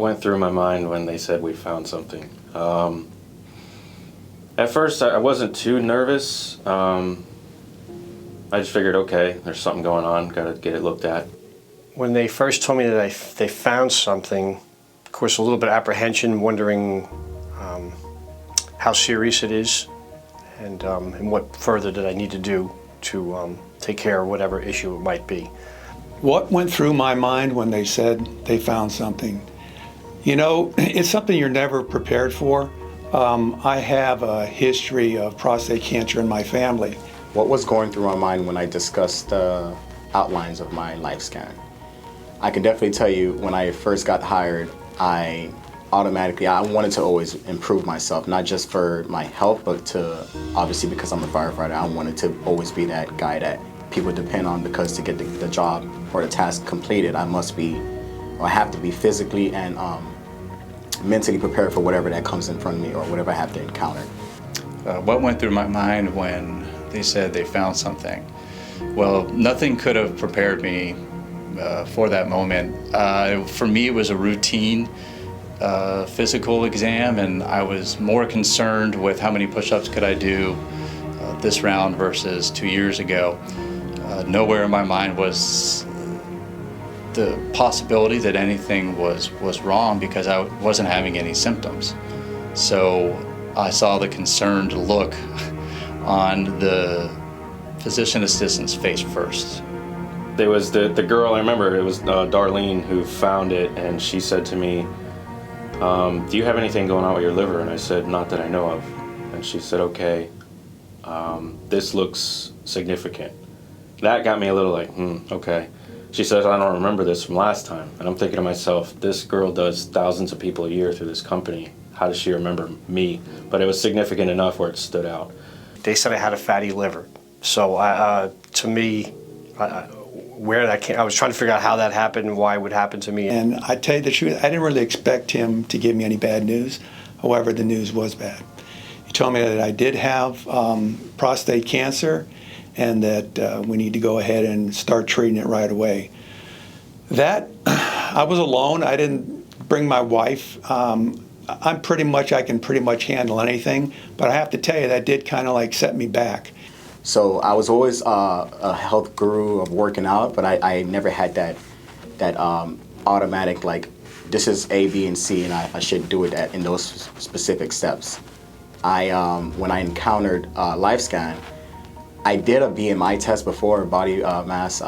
went through my mind when they said we found something? At first, I wasn't too nervous. I just figured, okay, there's something going on, gotta get it looked at. When they first told me that they found something, of course, a little bit of apprehension, wondering how serious it is and what further did I need to do to take care of whatever issue it might be. What went through my mind when they said they found something? You know, it's something you're never prepared for. I have a history of prostate cancer in my family. What was going through my mind when I discussed the outlines of my Lifescan? I can definitely tell you when I first got hired, I wanted to always improve myself, not just for my health, but to, obviously because I'm a firefighter, I wanted to always be that guy that people depend on, because to get the job or the task completed, I have to be physically and mentally prepared for whatever that comes in front of me or whatever I have to encounter. What went through my mind when they said they found something? Well, nothing could have prepared me for that moment. For me, it was a routine physical exam, and I was more concerned with how many push-ups could I do this round versus 2 years ago. Nowhere in my mind was the possibility that anything was wrong, because I wasn't having any symptoms. So I saw the concerned look on the physician assistant's face first. There was the girl, I remember it was Darlene who found it, and she said to me, do you have anything going on with your liver? And I said, not that I know of. And she said, okay, this looks significant. That got me a little like, okay. She says, I don't remember this from last time. And I'm thinking to myself, this girl does thousands of people a year through this company. How does she remember me? But it was significant enough where it stood out. They said I had a fatty liver. So to me, where that came, I was trying to figure out how that happened and why it would happen to me. And I tell you the truth, I didn't really expect him to give me any bad news. However, the news was bad. He told me that I did have prostate cancer, and that we need to go ahead and start treating it right away. That, I was alone. I didn't bring my wife. I can pretty much handle anything, but I have to tell you, that did kind of like set me back. So I was always a health guru of working out, but I never had that automatic, like, this is A, B, and C, and I should do it in those specific steps. When I encountered Lifescan, I did a BMI test before, body mass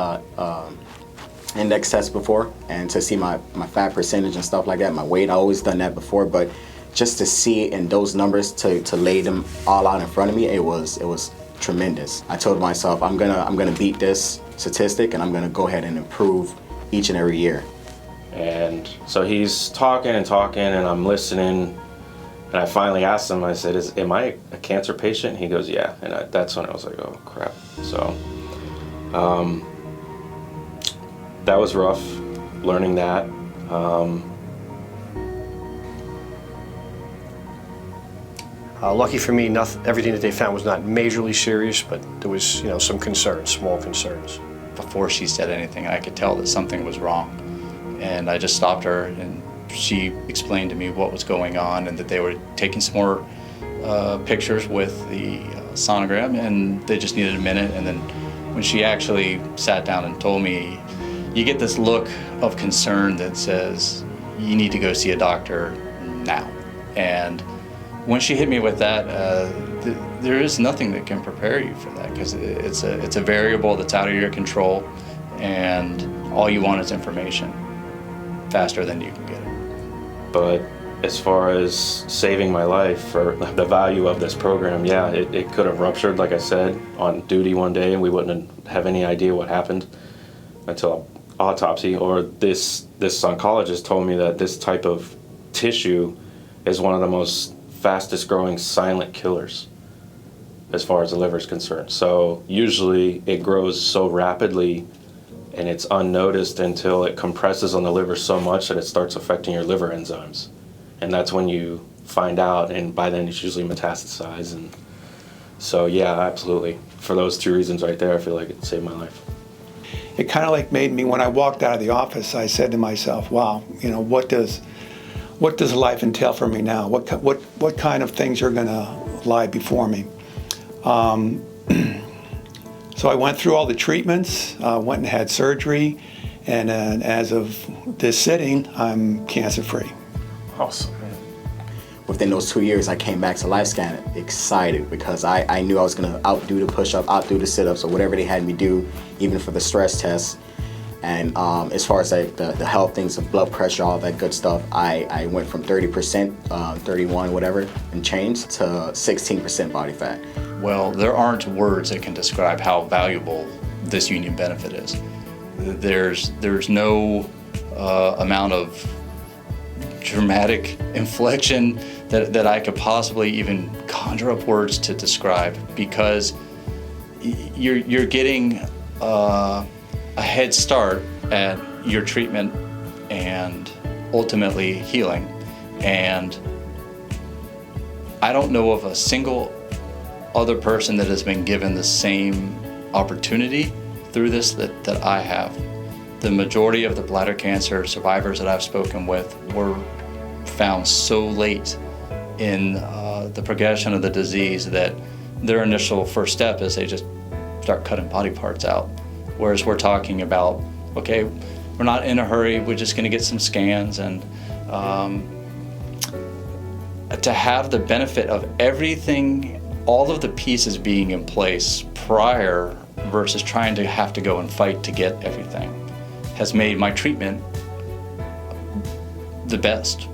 index test before, and to see my fat percentage and stuff like that, my weight. I always done that before, but just to see in those numbers, to lay them all out in front of me, it was tremendous. I told myself, I'm gonna beat this statistic, and I'm gonna go ahead and improve each and every year. And so he's talking and talking, and I'm listening. And I finally asked him, I said, am I a cancer patient? He goes, yeah. And that's when I was like, oh, crap. So that was rough, learning that. Lucky for me, everything that they found was not majorly serious, but there was, some concerns, small concerns. Before she said anything, I could tell that something was wrong. And I just stopped her, and she explained to me what was going on, and that they were taking some more pictures with the sonogram, and they just needed a minute. And then when she actually sat down and told me, you get this look of concern that says, you need to go see a doctor now. And when she hit me with that, there is nothing that can prepare you for that, because it's a variable that's out of your control, and all you want is information faster than you can get it. But as far as saving my life, or the value of this program, yeah, it could have ruptured, like I said, on duty one day, and we wouldn't have any idea what happened until autopsy. Or this oncologist told me that this type of tissue is one of the most fastest growing silent killers as far as the liver is concerned. So usually it grows so rapidly and it's unnoticed until it compresses on the liver so much that it starts affecting your liver enzymes. And that's when you find out, and by then it's usually metastasized. And so yeah, absolutely. For those two reasons right there, I feel like it saved my life. It kind of like made me, when I walked out of the office, I said to myself, wow, what does what does life entail for me now? What kind of things are going to lie before me? So I went through all the treatments, went and had surgery, and as of this sitting, I'm cancer-free. Awesome. Within those 2 years, I came back to Lifescan excited because I knew I was going to outdo the push-up, outdo the sit-ups, or whatever they had me do, even for the stress test. And as far as like the health things, the blood pressure, all that good stuff, I went from 30%, 31, whatever, and changed to 16% body fat. Well, there aren't words that can describe how valuable this union benefit is. There's no amount of dramatic inflection that I could possibly even conjure up words to describe, because you're getting a head start at your treatment and ultimately healing. And I don't know of a single other person that has been given the same opportunity through this that I have. The majority of the bladder cancer survivors that I've spoken with were found so late in the progression of the disease that their initial first step is they just start cutting body parts out. Whereas we're talking about, okay, we're not in a hurry, we're just gonna get some scans, and to have the benefit of everything, all of the pieces being in place prior versus trying to have to go and fight to get everything has made my treatment the best.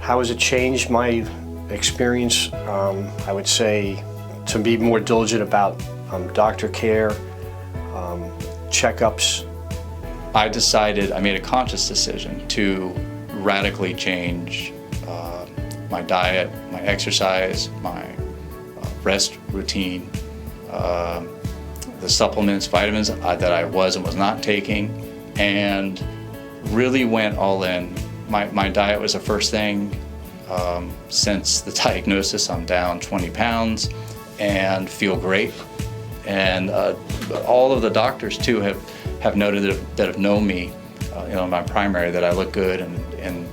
How has it changed my experience? I would say to be more diligent about doctor care, checkups. I made a conscious decision to radically change my diet, my exercise, my rest routine, the supplements, vitamins that I was and was not taking, and really went all in. My diet was the first thing. Since the diagnosis, I'm down 20 pounds and feel great. And all of the doctors too have noted that have known me, my primary, that I look good and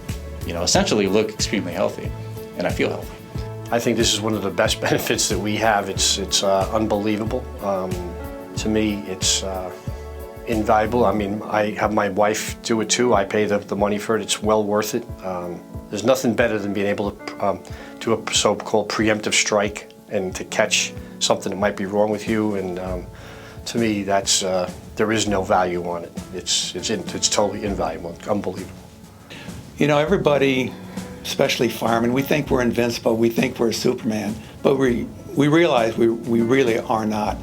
essentially look extremely healthy, and I feel healthy. I think this is one of the best benefits that we have. It's unbelievable. To me, it's invaluable. I mean, I have my wife do it too. I pay the money for it. It's well worth it. There's nothing better than being able to do a so-called preemptive strike and to catch something that might be wrong with you. And to me, that's there is no value on it. It's totally invaluable, unbelievable. Everybody, especially firemen, we think we're invincible. We think we're Superman, but we realize we really are not.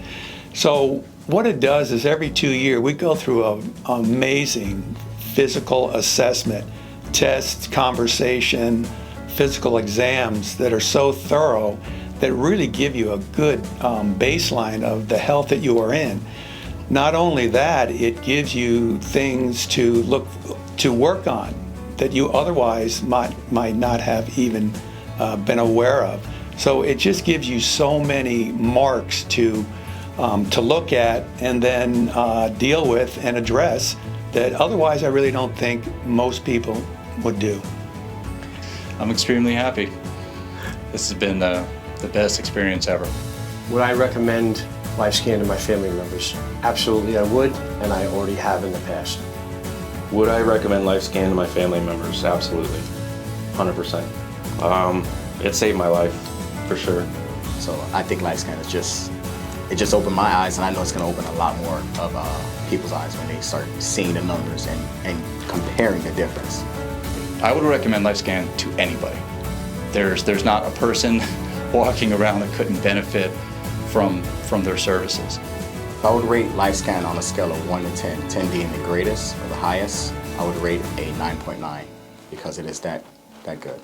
So what it does is every 2 years we go through an amazing physical assessment, test, conversation, physical exams that are so thorough that really give you a good baseline of the health that you are in. Not only that, it gives you things to work on that you otherwise might not have even been aware of. So it just gives you so many marks to look at and then deal with and address that otherwise I really don't think most people would do. I'm extremely happy. This has been the best experience ever. Would I recommend Lifescan to my family members? Absolutely I would, and I already have in the past. Would I recommend Lifescan to my family members? Absolutely, 100%. It saved my life, for sure. So I think Lifescan it just opened my eyes, and I know it's going to open a lot more of people's eyes when they start seeing the numbers and comparing the difference. I would recommend Lifescan to anybody. There's not a person walking around that couldn't benefit from their services. If I would rate Lifescan on a scale of 1 to 10, 10 being the greatest or the highest, I would rate a 9.9 because it is that good.